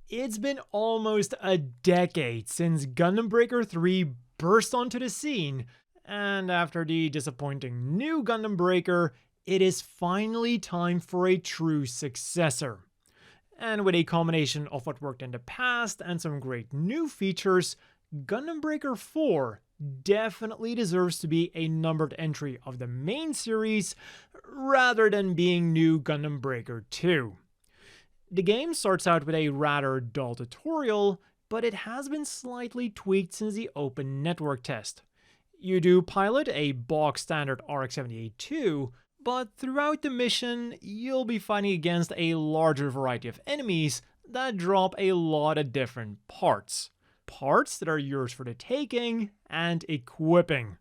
It's been almost a decade since Gundam Breaker 3 burst onto the scene, and after the disappointing new Gundam Breaker, it is finally time for a true successor. And with a combination of what worked in the past and some great new features, Gundam Breaker 4 definitely deserves to be a numbered entry of the main series rather than being new Gundam Breaker 2. The game starts out with a rather dull tutorial, but it has been slightly tweaked since the open network test. You do pilot a box standard RX-78-2, but throughout the mission, you'll be fighting against a larger variety of enemies that drop a lot of different parts. Parts that are yours for the taking and equipping.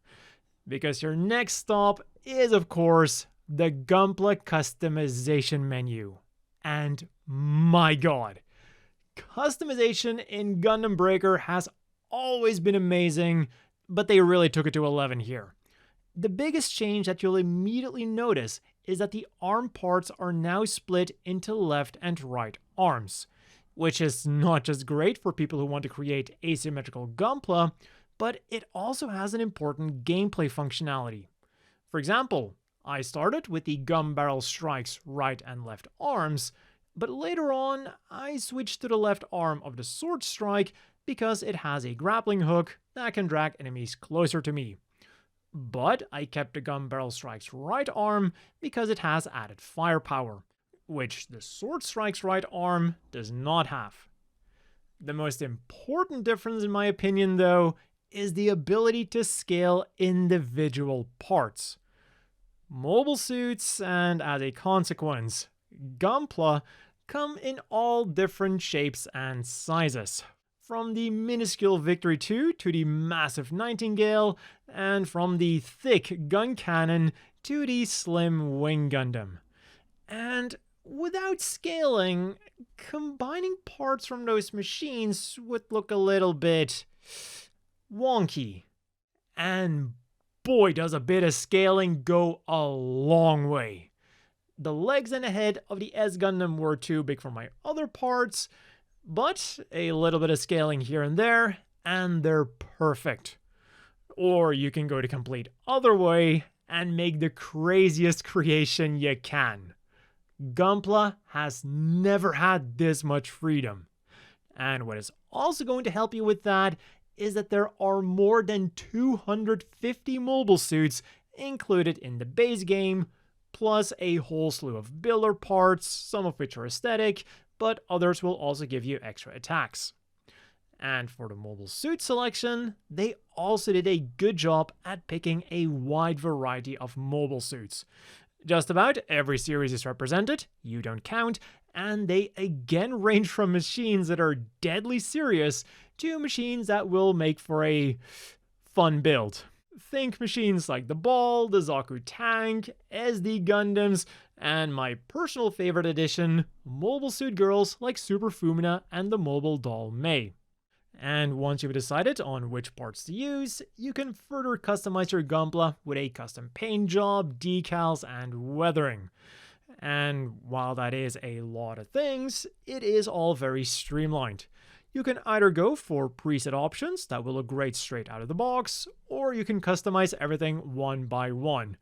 Because your next stop is, of course, the Gunpla customization menu. And my god, customization in Gundam Breaker has always been amazing, but they really took it to 11 here. The biggest change that you'll immediately notice is that the arm parts are now split into left and right arms, which is not just great for people who want to create asymmetrical Gunpla, but it also has an important gameplay functionality. For example, I started with the gun barrel strikes right and left arms, but later on I switched to the left arm of the sword strike because it has a grappling hook that can drag enemies closer to me. But I kept the gun barrel strikes right arm because it has added firepower, which the sword strikes right arm does not have. The most important difference in my opinion though is the ability to scale individual parts. Mobile suits, and as a consequence, Gunpla, come in all different shapes and sizes. From the minuscule Victory 2 to the massive Nightingale, and from the thick gun cannon to the slim wing Gundam. And without scaling, combining parts from those machines would look a little bit wonky. And boy, does a bit of scaling go a long way. The legs and the head of the S Gundam were too big for my other parts, but a little bit of scaling here and there, and they're perfect. Or you can go the complete other way and make the craziest creation you can. Gunpla has never had this much freedom. And what is also going to help you with that is that there are more than 250 mobile suits included in the base game, plus a whole slew of builder parts, some of which are aesthetic, but others will also give you extra attacks. And for the mobile suit selection, they also did a good job at picking a wide variety of mobile suits. Just about every series is represented, you don't count, and they again range from machines that are deadly serious to machines that will make for a fun build. Think machines like the Ball, the Zaku Tank, SD Gundams, and my personal favorite addition, mobile suit girls like Super Fumina and the mobile doll Mei. And once you've decided on which parts to use, you can further customize your Gunpla with a custom paint job, decals, and weathering. And while that is a lot of things, it is all very streamlined. You can either go for preset options that will look great straight out of the box, or you can customize everything one by one,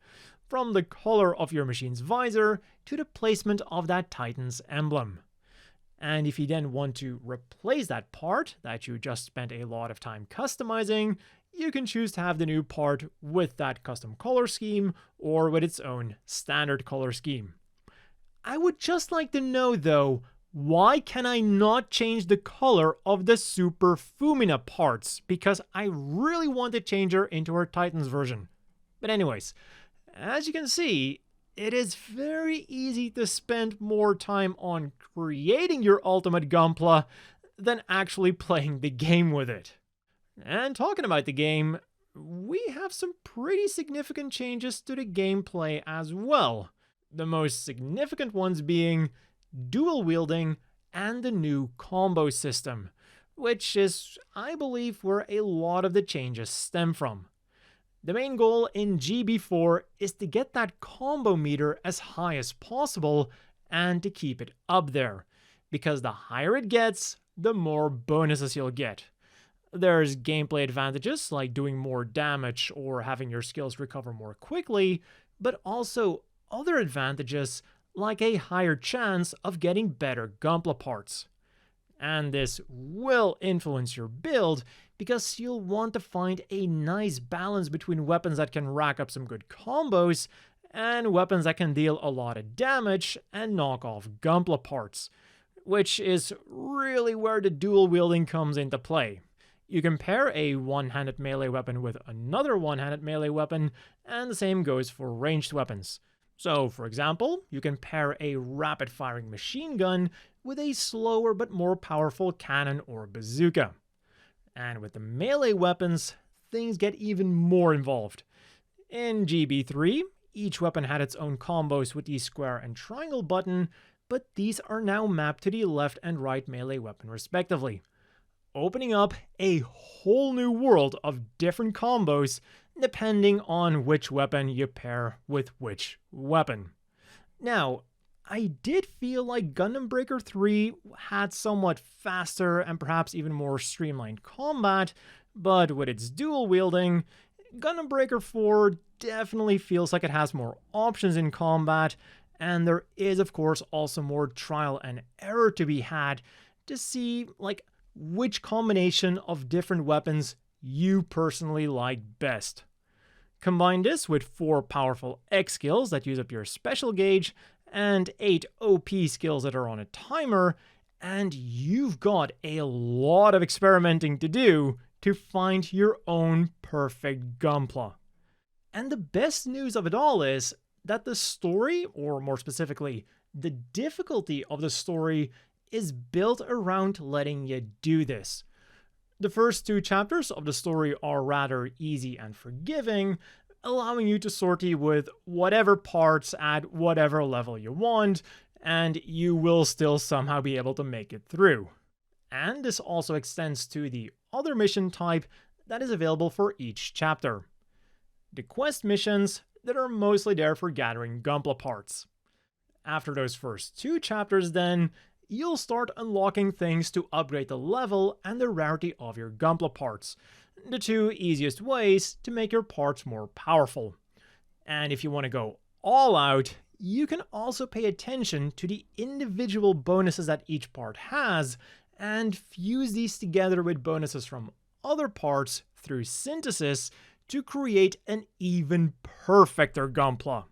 from the color of your machine's visor to the placement of that Titan's emblem. And if you then want to replace that part that you just spent a lot of time customizing, you can choose to have the new part with that custom color scheme or with its own standard color scheme. I would just like to know though, why can I not change the color of the Super Fumina parts? Because I really want to change her into her Titans version. But anyways, as you can see, it is very easy to spend more time on creating your ultimate Gunpla than actually playing the game with it. And talking about the game, we have some pretty significant changes to the gameplay as well. The most significant ones being dual wielding and the new combo system, which is, I believe, where a lot of the changes stem from. The main goal in GB4 is to get that combo meter as high as possible and to keep it up there, because the higher it gets, the more bonuses you'll get. There's gameplay advantages like doing more damage or having your skills recover more quickly, but also other advantages like a higher chance of getting better Gunpla parts. And this will influence your build because you'll want to find a nice balance between weapons that can rack up some good combos and weapons that can deal a lot of damage and knock off Gunpla parts, which is really where the dual wielding comes into play. You can pair a one-handed melee weapon with another one-handed melee weapon, and the same goes for ranged weapons. So, for example, you can pair a rapid-firing machine gun with a slower but more powerful cannon or bazooka. And with the melee weapons, things get even more involved. In GB3, each weapon had its own combos with the square and triangle button, but these are now mapped to the left and right melee weapon respectively, opening up a whole new world of different combos depending on which weapon you pair with which weapon. Now, I did feel like Gundam Breaker 3 had somewhat faster and perhaps even more streamlined combat, but with its dual wielding, Gundam Breaker 4 definitely feels like it has more options in combat, and there is of course also more trial and error to be had to see which combination of different weapons you personally like best. Combine this with 4 powerful X skills that use up your special gauge and 8 OP skills that are on a timer, and you've got a lot of experimenting to do to find your own perfect Gunpla. And the best news of it all is that the story, or more specifically, the difficulty of the story, is built around letting you do this. The first 2 chapters of the story are rather easy and forgiving, allowing you to sortie with whatever parts at whatever level you want, and you will still somehow be able to make it through. And this also extends to the other mission type that is available for each chapter: the quest missions that are mostly there for gathering Gunpla parts. After those first 2 chapters then, you'll start unlocking things to upgrade the level and the rarity of your Gunpla parts, the 2 easiest ways to make your parts more powerful. And if you want to go all out, you can also pay attention to the individual bonuses that each part has, and fuse these together with bonuses from other parts through synthesis to create an even perfecter Gunpla.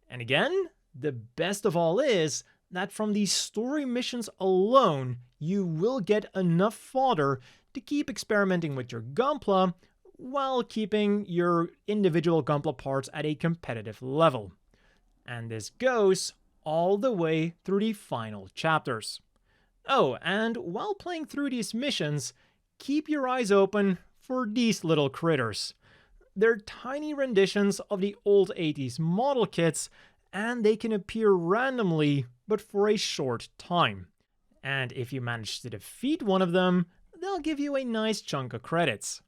And again, the best of all is that from these story missions alone, you will get enough fodder to keep experimenting with your Gunpla while keeping your individual Gunpla parts at a competitive level. And this goes all the way through the final chapters. Oh, and while playing through these missions, keep your eyes open for these little critters. They're tiny renditions of the old 80s model kits, and they can appear randomly, but for a short time. And if you manage to defeat one of them, they'll give you a nice chunk of credits.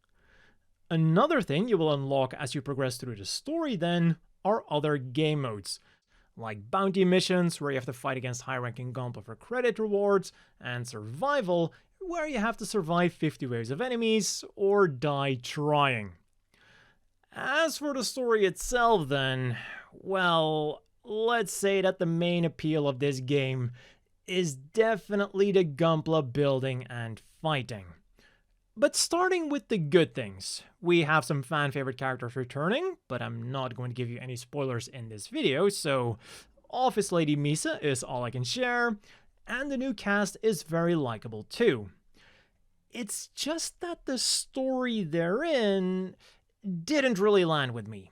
Another thing you will unlock as you progress through the story then are other game modes, like bounty missions where you have to fight against high-ranking Gunpla for credit rewards, and survival where you have to survive 50 waves of enemies or die trying. As for the story itself then, well, let's say that the main appeal of this game is definitely the Gunpla building and fighting. But starting with the good things, we have some fan favorite characters returning, but I'm not going to give you any spoilers in this video, so Office Lady Misa is all I can share, and the new cast is very likable too. It's just that the story therein didn't really land with me.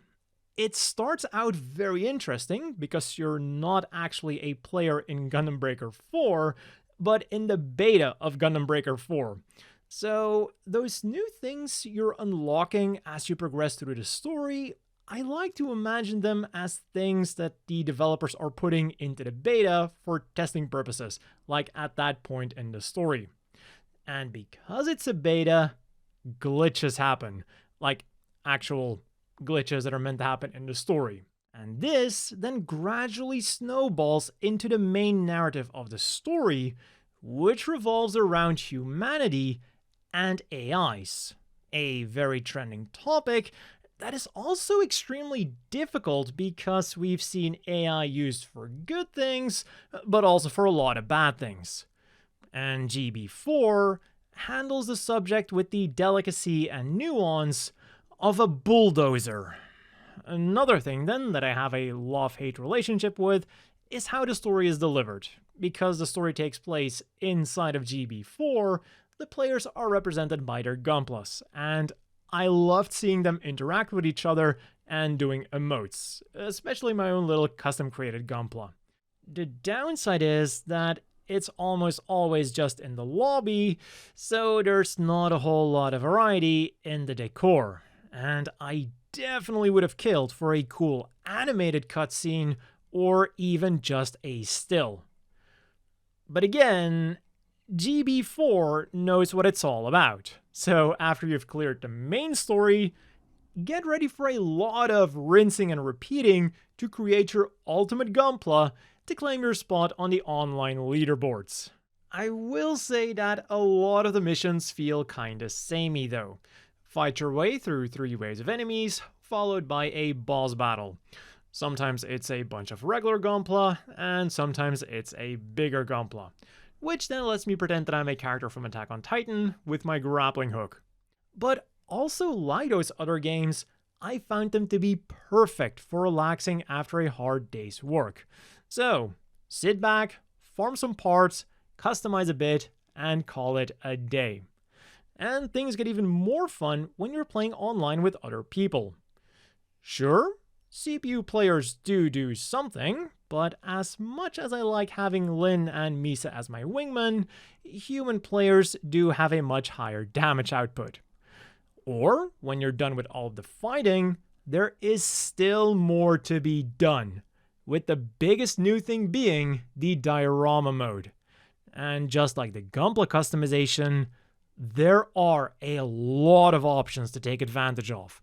It starts out very interesting because you're not actually a player in Gundam Breaker 4, but in the beta of Gundam Breaker 4. So those new things you're unlocking as you progress through the story, I like to imagine them as things that the developers are putting into the beta for testing purposes, like at that point in the story. And because it's a beta, glitches happen, like actual glitches that are meant to happen in the story. And this then gradually snowballs into the main narrative of the story, which revolves around humanity and AIs. A very trending topic that is also extremely difficult because we've seen AI used for good things, but also for a lot of bad things. And GB4 handles the subject with the delicacy and nuance of a bulldozer. Another thing then that I have a love-hate relationship with is how the story is delivered. Because the story takes place inside of GB4, the players are represented by their Gunplas, and I loved seeing them interact with each other and doing emotes, especially my own little custom-created Gunpla. The downside is that it's almost always just in the lobby, so there's not a whole lot of variety in the decor, and I definitely would have killed for a cool animated cutscene or even just a still. But again, GB4 knows what it's all about. So after you've cleared the main story, get ready for a lot of rinsing and repeating to create your ultimate Gunpla to claim your spot on the online leaderboards. I will say that a lot of the missions feel kinda samey though. Fight your way through 3 waves of enemies, followed by a boss battle. Sometimes it's a bunch of regular Gunpla, and sometimes it's a bigger Gunpla, which then lets me pretend that I'm a character from Attack on Titan with my grappling hook. But also like those other games, I found them to be perfect for relaxing after a hard day's work. So, sit back, farm some parts, customize a bit, and call it a day. And things get even more fun when you're playing online with other people. Sure, CPU players do something, but as much as I like having Lin and Misa as my wingman, human players do have a much higher damage output. Or, when you're done with all of the fighting, there is still more to be done, with the biggest new thing being the diorama mode. And just like the Gunpla customization, there are a lot of options to take advantage of.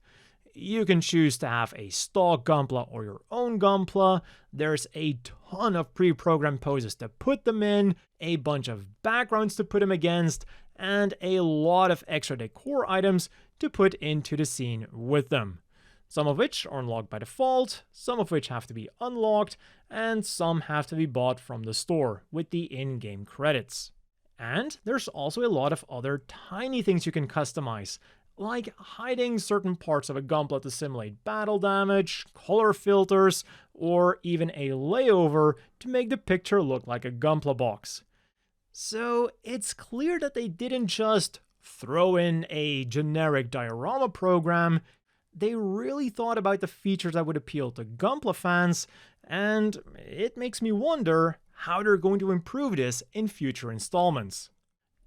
You can choose to have a stock Gunpla or your own Gunpla. There's a ton of pre-programmed poses to put them in, a bunch of backgrounds to put them against, and a lot of extra decor items to put into the scene with them. Some of which are unlocked by default, some of which have to be unlocked, and some have to be bought from the store with the in-game credits. And there's also a lot of other tiny things you can customize, like hiding certain parts of a Gunpla to simulate battle damage, color filters, or even a layover to make the picture look like a Gunpla box. So it's clear that they didn't just throw in a generic diorama program, they really thought about the features that would appeal to Gunpla fans, and it makes me wonder how they're going to improve this in future installments.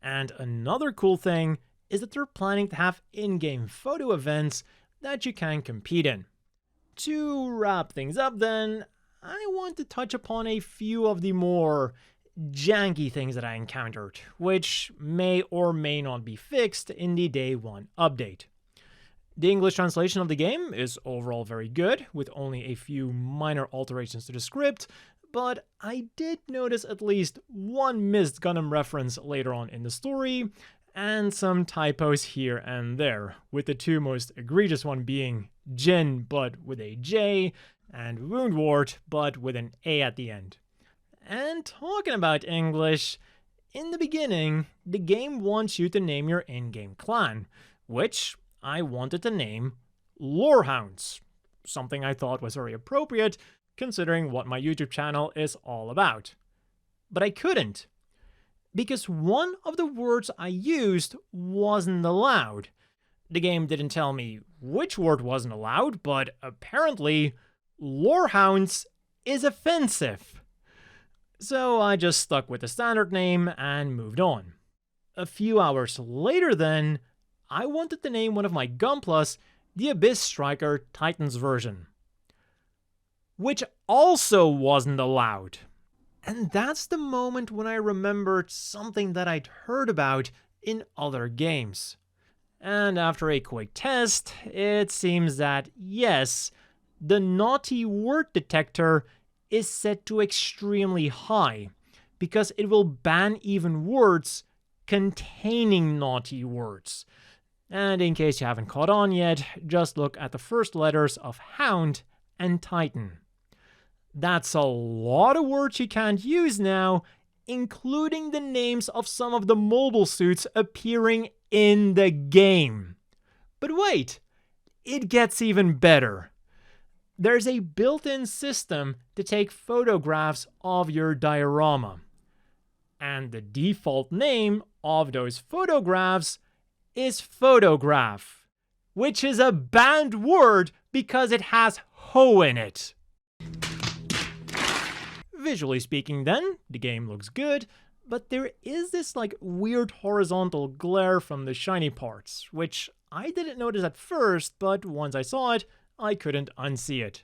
And another cool thing is that they're planning to have in-game photo events that you can compete in. To wrap things up then, I want to touch upon a few of the more janky things that I encountered, which may or may not be fixed in the Day 1 update. The English translation of the game is overall very good, with only a few minor alterations to the script, but I did notice at least one missed Gundam reference later on in the story, and some typos here and there, with the two most egregious one being Jin but with a J, and Woundwort but with an A at the end. And talking about English, in the beginning, the game wants you to name your in-game clan, which I wanted to name Lorehounds, something I thought was very appropriate considering what my YouTube channel is all about. But I couldn't, because one of the words I used wasn't allowed. The game didn't tell me which word wasn't allowed, but apparently Lorehounds is offensive. So I just stuck with the standard name and moved on. A few hours later then, I wanted to name one of my Gunplas the Abyss Striker Titans version, which also wasn't allowed. And that's the moment when I remembered something that I'd heard about in other games. And after a quick test, it seems that yes, the naughty word detector is set to extremely high, because it will ban even words containing naughty words. And in case you haven't caught on yet, just look at the first letters of Hound and Titan. That's a lot of words you can't use now, including the names of some of the mobile suits appearing in the game. But wait, it gets even better. There's a built-in system to take photographs of your diorama. And the default name of those photographs is photograph, which is a banned word because it has ho in it. Visually speaking then, the game looks good, but there is this weird horizontal glare from the shiny parts, which I didn't notice at first, but once I saw it, I couldn't unsee it.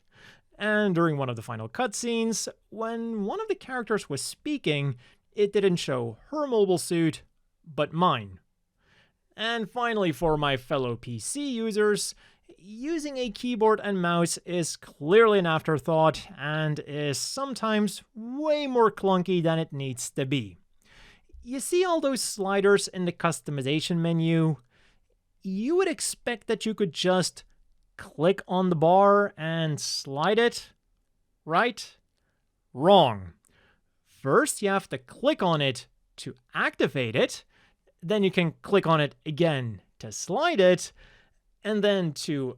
And during one of the final cutscenes, when one of the characters was speaking, it didn't show her mobile suit, but mine. And finally, for my fellow PC users, using a keyboard and mouse is clearly an afterthought and is sometimes way more clunky than it needs to be. You see all those sliders in the customization menu? You would expect that you could just click on the bar and slide it, right? Wrong. First, you have to click on it to activate it, then you can click on it again to slide it, and then to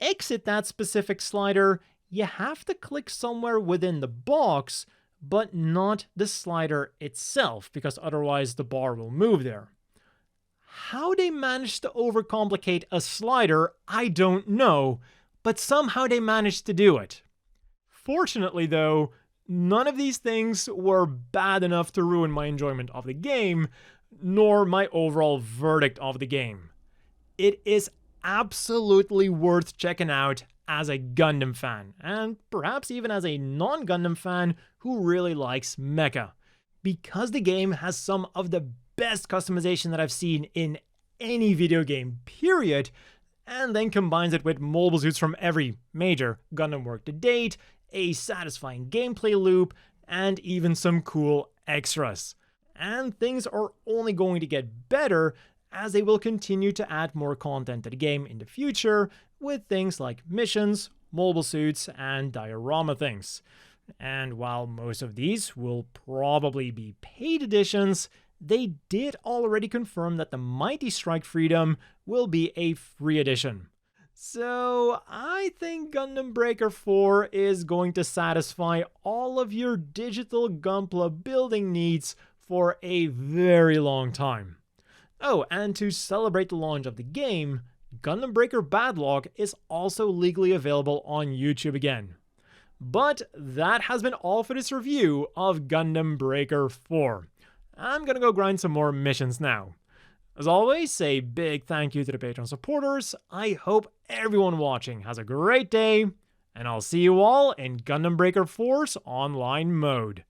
exit that specific slider, you have to click somewhere within the box, but not the slider itself, because otherwise the bar will move there. How they managed to overcomplicate a slider, I don't know, but somehow they managed to do it. Fortunately though, none of these things were bad enough to ruin my enjoyment of the game, nor my overall verdict of the game. It is absolutely worth checking out as a Gundam fan, and perhaps even as a non-Gundam fan who really likes mecha, because the game has some of the best customization that I've seen in any video game, period, and then combines it with mobile suits from every major Gundam work to date, a satisfying gameplay loop, and even some cool extras. And things are only going to get better as they will continue to add more content to the game in the future with things like missions, mobile suits, and diorama things. And while most of these will probably be paid editions, they did already confirm that the Mighty Strike Freedom will be a free edition. So I think Gundam Breaker 4 is going to satisfy all of your digital Gunpla building needs for a very long time. Oh, and to celebrate the launch of the game, Gundam Breaker Badlog is also legally available on YouTube again. But that has been all for this review of Gundam Breaker 4. I'm gonna go grind some more missions now. As always, a big thank you to the Patreon supporters. I hope everyone watching has a great day, and I'll see you all in Gundam Breaker 4's online mode.